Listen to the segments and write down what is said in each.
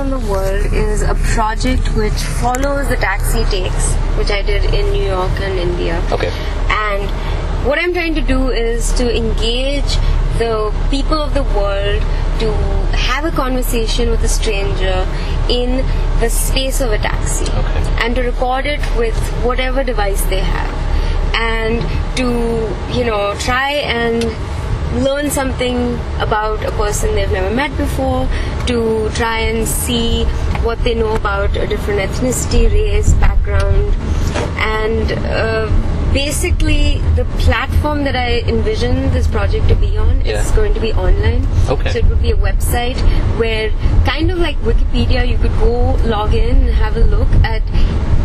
on the World is a project which follows the taxi takes, which I did in New York and India. Okay. And what I'm trying to do is to engage the people of the world to have a conversation with a stranger in the space of a taxi. Okay. And to record it with whatever device they have. And to, try and learn something about a person they've never met before, to try and see what they know about a different ethnicity, race, background, and basically the platform that I envision this project to be on is going to be online. Okay. So it would be a website where, kind of like Wikipedia, you could go log in and have a look at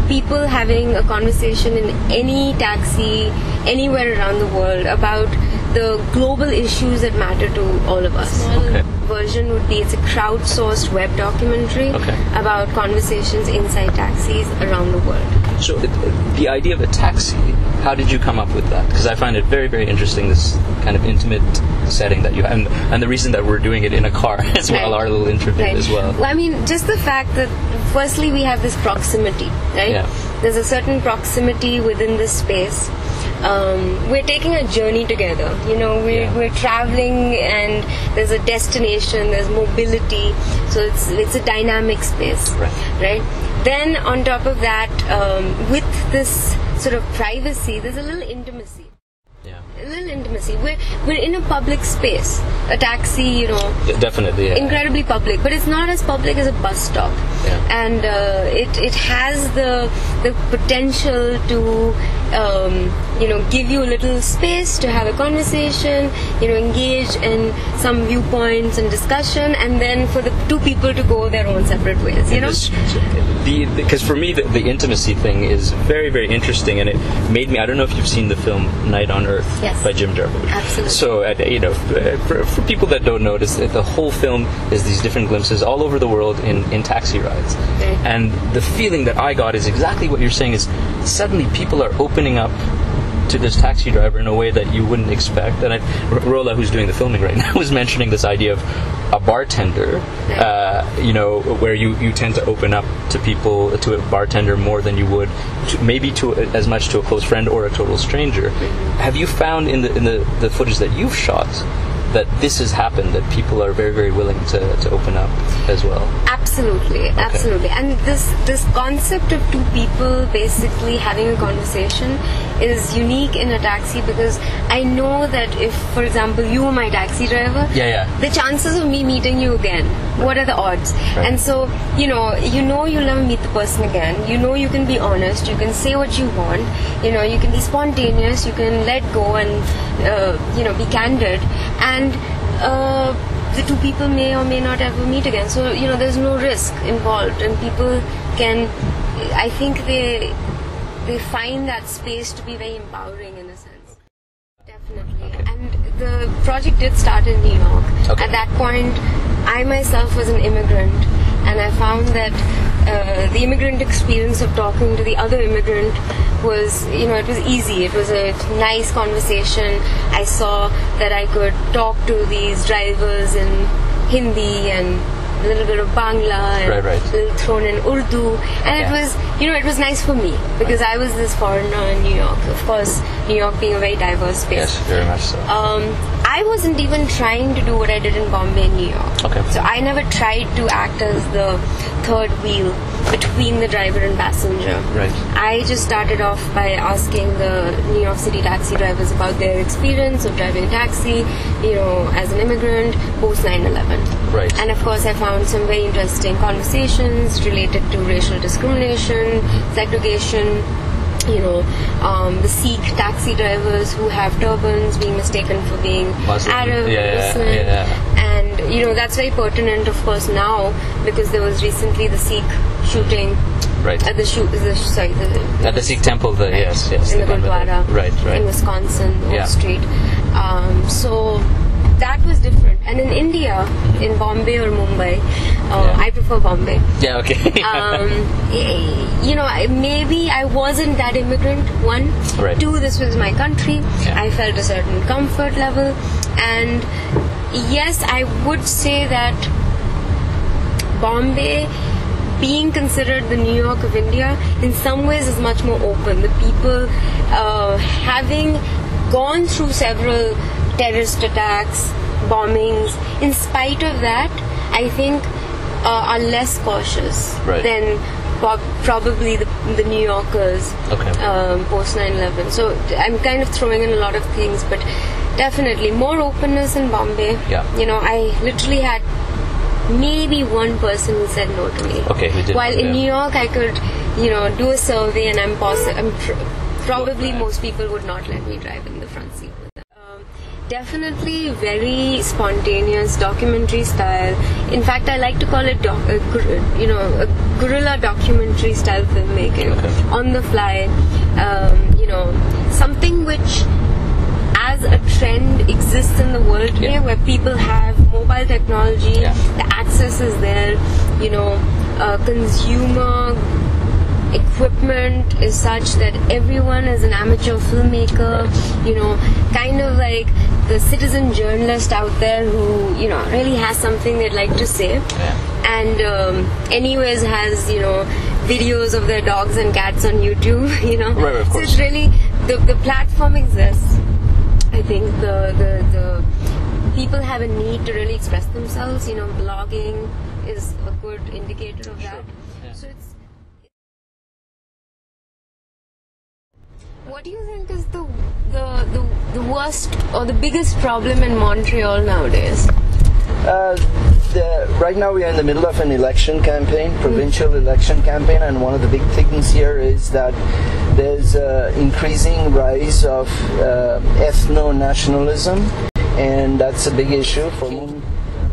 people having a conversation in any taxi anywhere around the world about the global issues that matter to all of us. Okay. Version would be, it's a crowdsourced web documentary about conversations inside taxis around the world. So the idea of a taxi, how did you come up with that? Because I find it very, very interesting, this kind of intimate setting that you have, and the reason that we're doing it in a car as well, our little interview as well. Well, I mean, just the fact that firstly we have this proximity, right? Yeah. There's a certain proximity within this space. We're taking a journey together. We're traveling, and there's a destination, there's mobility, so it's a dynamic space, right? Then on top of that, with this sort of privacy, there's a little intimacy. A little intimacy. We're in a public space. A taxi, definitely, incredibly public, but it's not as public as a bus stop. And it has the potential to give you a little space to have a conversation, engage in some viewpoints and discussion, and then for the two people to go their own separate ways. Because for me the intimacy thing is very, very interesting, and it made me. I don't know if you've seen the film Night on Earth by Jim Jarmusch. Absolutely. So for people that don't notice, the whole film is these different glimpses all over the world in taxi rides, and the feeling that I got is exactly what you're saying. Is suddenly people are opening up to this taxi driver in a way that you wouldn't expect. And Rola, who's doing the filming right now, was mentioning this idea of a bartender, where you tend to open up to people, to a bartender more than you would, as much to a close friend or a total stranger. Have you found in the footage that you've shot that this has happened, that people are very, very willing to open up as well? Absolutely. And this concept of two people basically having a conversation is unique in a taxi, because I know that if, for example, you were my taxi driver, the chances of me meeting you again, what are the odds? And so, you'll never meet the person again. You can be honest, you can say what you want, you can be spontaneous, you can let go and, be candid. And the two people may or may not ever meet again. So, there's no risk involved, and people can, I think they find that space to be very empowering in a sense. Definitely. And the project did start in New York. At that point, I myself was an immigrant, and I found that the immigrant experience of talking to the other immigrant was, it was easy. It was a nice conversation. I saw that I could talk to these drivers in Hindi and a little bit of Bangla and a little thrown in Urdu, and it was, it was nice for me because I was this foreigner in New York. Of course, New York being a very diverse space. Yes, very much so. I wasn't even trying to do what I did in Bombay and New York. So I never tried to act as the third wheel between the driver and passenger. I just started off by asking the New York City taxi drivers about their experience of driving a taxi, as an immigrant post 9/11. And of course I found some very interesting conversations related to racial discrimination, segregation, the Sikh taxi drivers who have turbans being mistaken for being Arab, Muslim. And that's very pertinent, of course, now, because there was recently the Sikh shooting at the Sikh temple, in the Gurdwara in Wisconsin, Wall Street. So that was different. And in India, in Bombay or Mumbai, I prefer Bombay. Maybe I wasn't that immigrant, one. Two, this was my country. I felt a certain comfort level. And yes, I would say that Bombay, being considered the New York of India, in some ways is much more open. The people, having gone through several terrorist attacks, bombings, in spite of that, I think are less cautious than probably the New Yorkers post 9/11. So I'm kind of throwing in a lot of things, but definitely more openness in Bombay. I literally had maybe one person who said no to me. While in New York, I could, do a survey, and probably most people would not let me drive in the front seat. Definitely very spontaneous, documentary style. In fact, I like to call it a guerrilla documentary style filmmaking, on the fly. Something which, as a trend, exists in the world today, where people have mobile technology, the access is there. Consumer equipment is such that everyone is an amateur filmmaker, kind of like the citizen journalist out there who, really has something they'd like to say, and anyways has, videos of their dogs and cats on YouTube, So it's really, the platform exists. I think the people have a need to really express themselves, blogging is a good indicator of that. So it's. What do you think is the worst or the biggest problem in Montreal nowadays? Right now we are in the middle of an election campaign, provincial election campaign, and one of the big things here is that there's increasing rise of ethno-nationalism, and that's a big issue for whom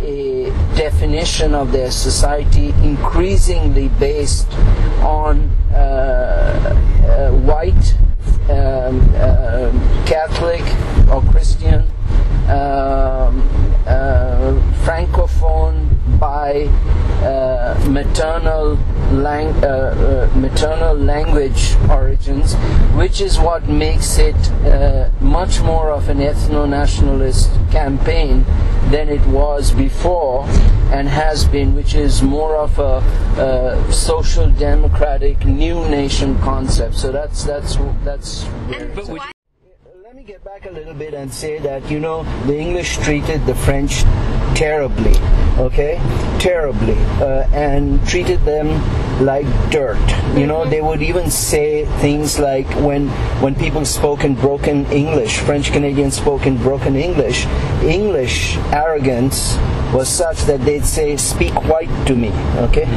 a definition of their society increasingly based on white, Catholic or Christian, francophone by maternal language origins, which is what makes it much more of an ethno-nationalist campaign than it was before and has been, which is more of a social democratic new nation concept. So that's let me get back a little bit and say that, the English treated the French terribly, terribly, and treated them like dirt. They would even say things like when people spoke in broken English, French Canadians spoke in broken English arrogance was such that they'd say, "Speak white to me,"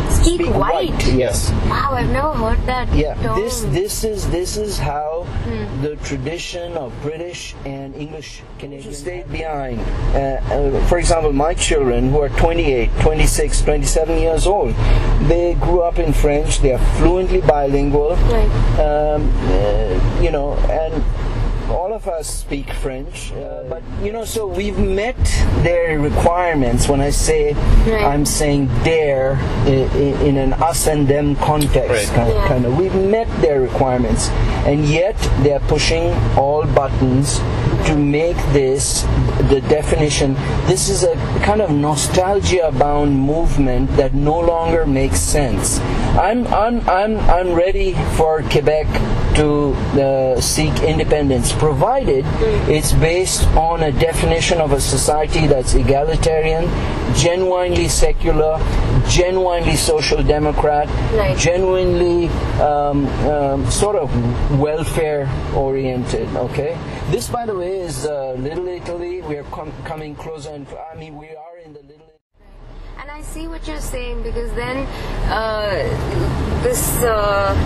Speak white? Yes. Wow, I've never heard that. Yeah, this is how the tradition of British and English Canadians stayed behind. For example, my children, who are 28, 26, 27 years old, they grew up in French. They are fluently bilingual. And all of us speak French, but so we've met their requirements. When I say I'm saying their in an us and them context, kind of, we've met their requirements, and yet they're pushing all buttons to make this the definition. This is a kind of nostalgia-bound movement that no longer makes sense. I'm ready for Quebec to seek independence, provided it's based on a definition of a society that's egalitarian, genuinely secular, genuinely social democrat, genuinely sort of welfare oriented. This, by the way, is Little Italy. We are coming closer, and we are in the Little. And I see what you're saying, because then this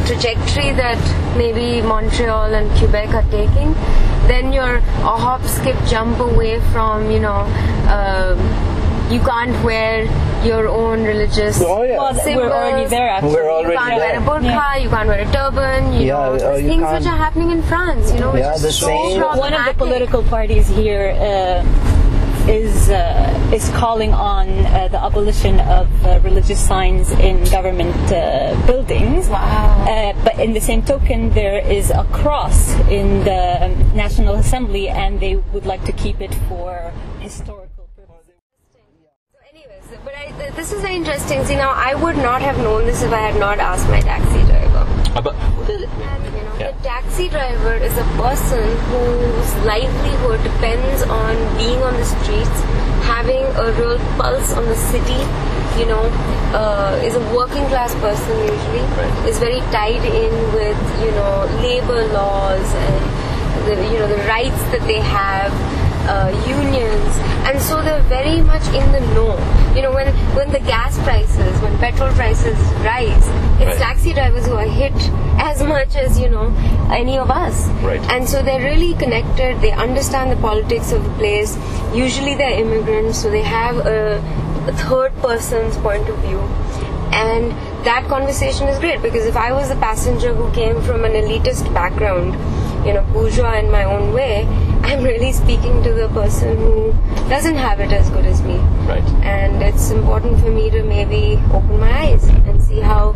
trajectory that maybe Montreal and Quebec are taking, then you're a hop, skip, jump away from, you can't wear your own religious symbols. We're already there, actually. You can't wear a burqa, you can't wear a turban, things which are happening in France, which is so problematic. One of the political parties here is calling on the abolition of religious signs in government buildings. Wow. But in the same token, there is a cross in the National Assembly, and they would like to keep it for historical purposes. So anyways, but this is very interesting. See, now I would not have known this if I had not asked my taxi driver. The taxi driver is a person whose livelihood depends on being on the streets, having a real pulse on the city, is a working class person usually, is very tied in with, labor laws and the rights that they have, unions, and so they're very much in the know. When the gas prices, when petrol prices rise, it's taxi drivers who are hit as much as, any of us. Right. And so they're really connected, they understand the politics of the place. Usually they're immigrants, so they have a third person's point of view. And that conversation is great, because if I was a passenger who came from an elitist background, bourgeois in my own way, I'm really speaking to the person who doesn't have it as good as me. Right. And it's important for me to maybe open my eyes and see how,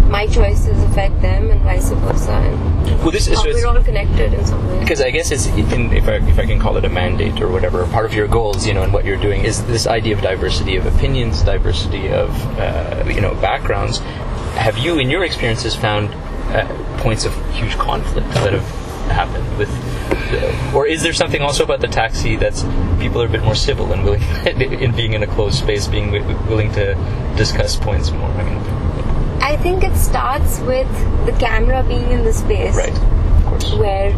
my choices affect them and vice versa. And we're all connected in some way. Because I guess it's, if I can call it a mandate or whatever, part of your goals, and what you're doing is this idea of diversity of opinions, diversity of, backgrounds. Have you, in your experiences, found points of huge conflict that have happened with, or is there something also about the taxi that's people are a bit more civil and willing, in being in a closed space, being willing to discuss points more? I think it starts with the camera being in the space, right? Of course. Where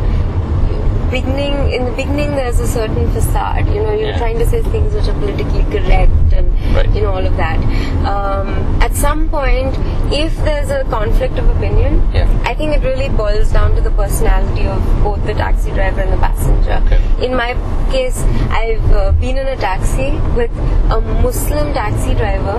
in the beginning there's a certain facade. You're trying to say things which are politically correct and all of that. At some point, if there's a conflict of opinion, I think it really boils down to the personality of both the taxi driver and the passenger. Okay. In my case, I've been in a taxi with a Muslim taxi driver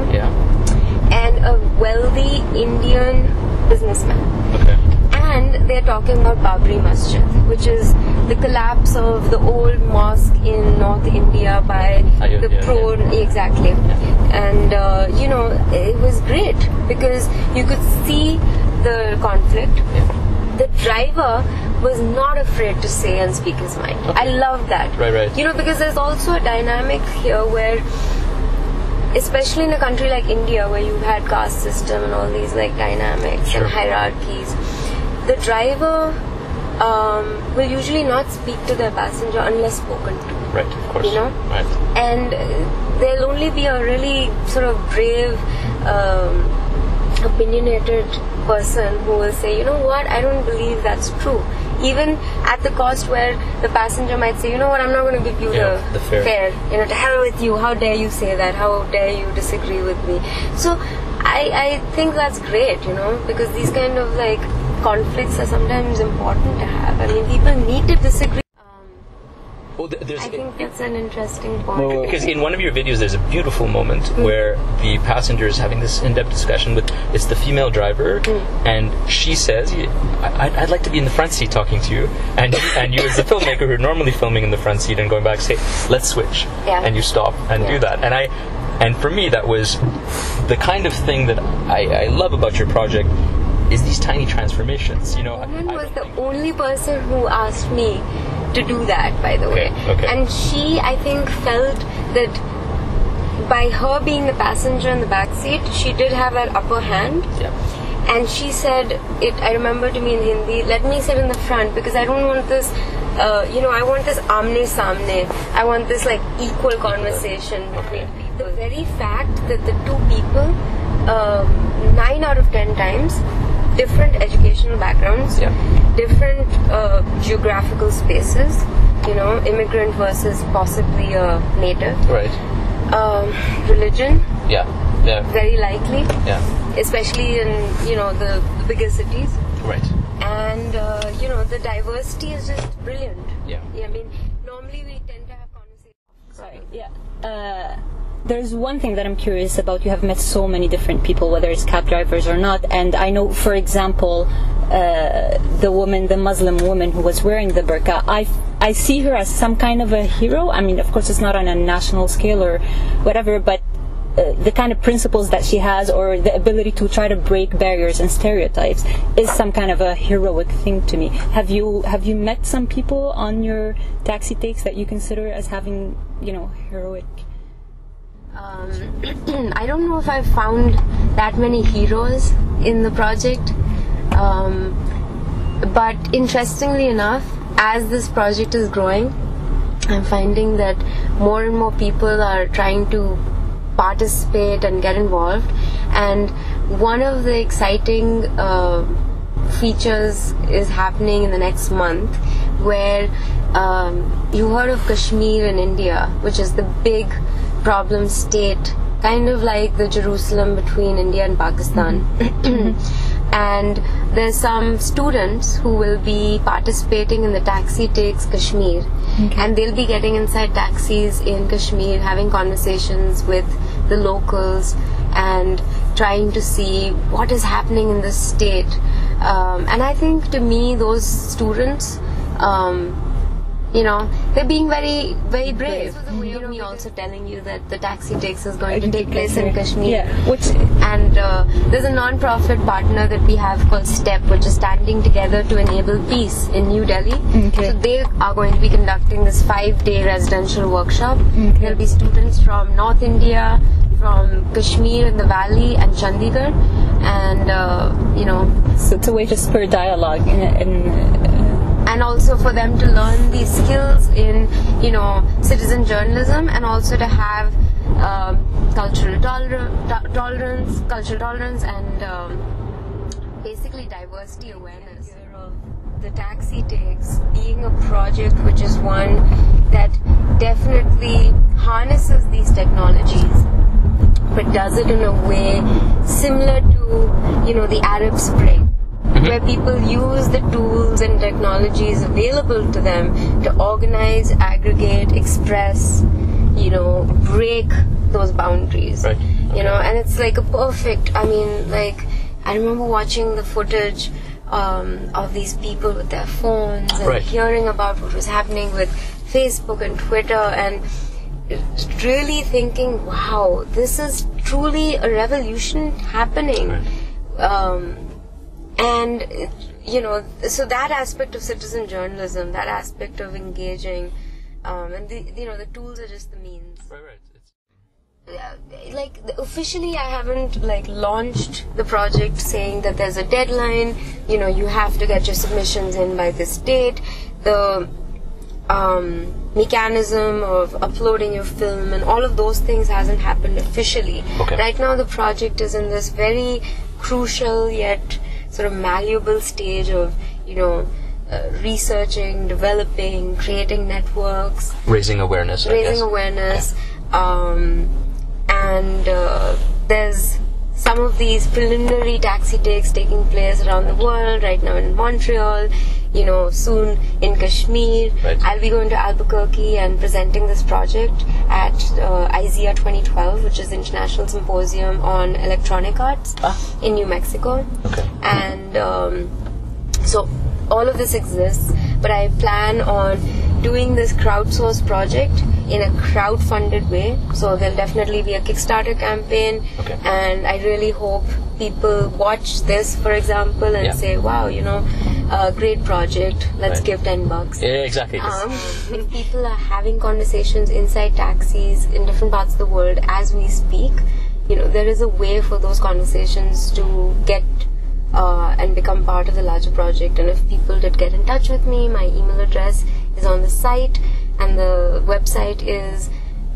and a wealthy Indian businessman. Okay. And they're talking about Babri Masjid, which is the collapse of the old mosque in North India by the pro... Exactly. And, it was great because you could see the conflict. The driver was not afraid to say and speak his mind. Okay. I love that. Right. Because there's also a dynamic here where, especially in a country like India, where you've had caste system and all these dynamics and hierarchies, the driver will usually not speak to their passenger unless spoken to. Right, of course. Right. And there'll only be a really sort of brave, opinionated person who will say, I don't believe that's true. Even at the cost where the passenger might say, I'm not going to give you the fare. To hell with you. How dare you say that? How dare you disagree with me? So I think that's great, because these kind of conflicts are sometimes important to have. I mean, people need to disagree. I think that's an interesting point. Because in one of your videos, there's a beautiful moment where the passenger is having this in-depth discussion with it's the female driver, and she says, "I'd like to be in the front seat talking to you," and you as the filmmaker who are normally filming in the front seat and going back, say, "Let's switch," and you stop and do that. And for me, that was the kind of thing that I love about your project. Is these tiny transformations, Woman was the only person who asked me to do that, by the way. Okay. And she, I think, felt that by her being the passenger in the back seat, she did have that upper hand. Yeah. And she said, I remember to me in Hindi, let me sit in the front because I don't want this, I want this amne-samne. I want this equal conversation between people. The very fact that the two people, 9 out of 10 times, different educational backgrounds, different geographical spaces, immigrant versus possibly a native. Right. Religion. Yeah. Very likely. Yeah. Especially in, the bigger cities. Right. And, the diversity is just brilliant. Yeah. I mean, normally we tend to have conversations. Sorry. Yeah. There's one thing that I'm curious about. You have met so many different people, whether it's cab drivers or not, and I know, for example, the Muslim woman who was wearing the burqa, I see her as some kind of a hero. I mean, of course, it's not on a national scale or whatever, but the kind of principles that she has, or the ability to try to break barriers and stereotypes, is some kind of a heroic thing to me. Have you met some people on your taxi takes that you consider as having, heroic? I don't know if I've found that many heroes in the project, but interestingly enough, as this project is growing, I'm finding that more and more people are trying to participate and get involved. And one of the exciting features is happening in the next month, where you heard of Kashmir in India, which is the big problem state, kind of like the Jerusalem between India and Pakistan. And there's some students who will be participating in the Taxi Takes Kashmir, and they'll be getting inside taxis in Kashmir, having conversations with the locals and trying to see what is happening in this state. And I think, to me, those students, they're being very, very brave. Me also telling you that the Taxi Takes is going to take place in Kashmir. And there's a non-profit partner that we have called STEP, which is Standing Together to Enable Peace in New Delhi. So they are going to be conducting this 5-day residential workshop. There'll be students from North India, from Kashmir in the valley, and Chandigarh. And, so it's a way to spur dialogue and also for them to learn these skills in, citizen journalism, and also to have cultural tolerance, and basically diversity awareness. The Taxi Takes being a project which is one that definitely harnesses these technologies, but does it in a way similar to, the Arab Spring, where people use the tools and technologies available to them to organize, aggregate, express, break those boundaries. And it's like a perfect, I remember watching the footage of these people with their phones and hearing about what was happening with Facebook and Twitter, and really thinking, wow, this is truly a revolution happening. And so that aspect of citizen journalism, that aspect of engaging, and the tools are just the means. Officially, I haven't launched the project saying that there's a deadline. You have to get your submissions in by this date. The mechanism of uploading your film and all of those things hasn't happened officially. Right now, the project is in this very crucial yet sort of malleable stage of, researching, developing, creating networks, raising awareness. And there's some of these preliminary taxi takes taking place around the world. Right now in Montreal, soon in Kashmir. I'll be going to Albuquerque and presenting this project at IZEA 2012, which is the International Symposium on Electronic Arts in New Mexico. And so all of this exists, but I plan on doing this crowdsourced project in a crowd-funded way. So there'll definitely be a Kickstarter campaign, and I really hope people watch this, for example, and say, wow, great project, let's give $10. Yeah, exactly. If people are having conversations inside taxis in different parts of the world as we speak, there is a way for those conversations to get and become part of the larger project. And if people did get in touch with me, my email address is on the site, and the website is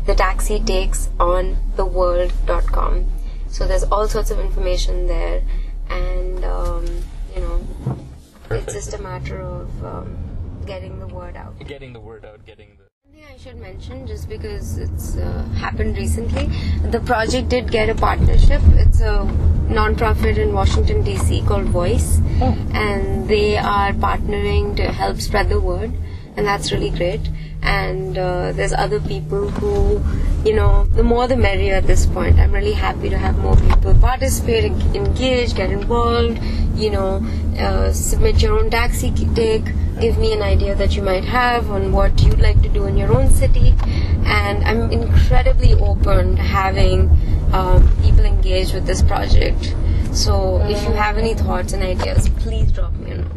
thetaxitakesontheworld.com. So there's all sorts of information there, and it's just a matter of getting the word out. Something I should mention, just because it's happened recently, the project did get a partnership. It's a non-profit in Washington DC called Voice, and they are partnering to help spread the word, and that's really great. And there's other people who, the more the merrier at this point. I'm really happy to have more people participate, engage, get involved, submit your own taxi take, give me an idea that you might have on what you'd like to do in your own city. And I'm incredibly open to having people engage with this project. So if you have any thoughts and ideas, please drop me a note.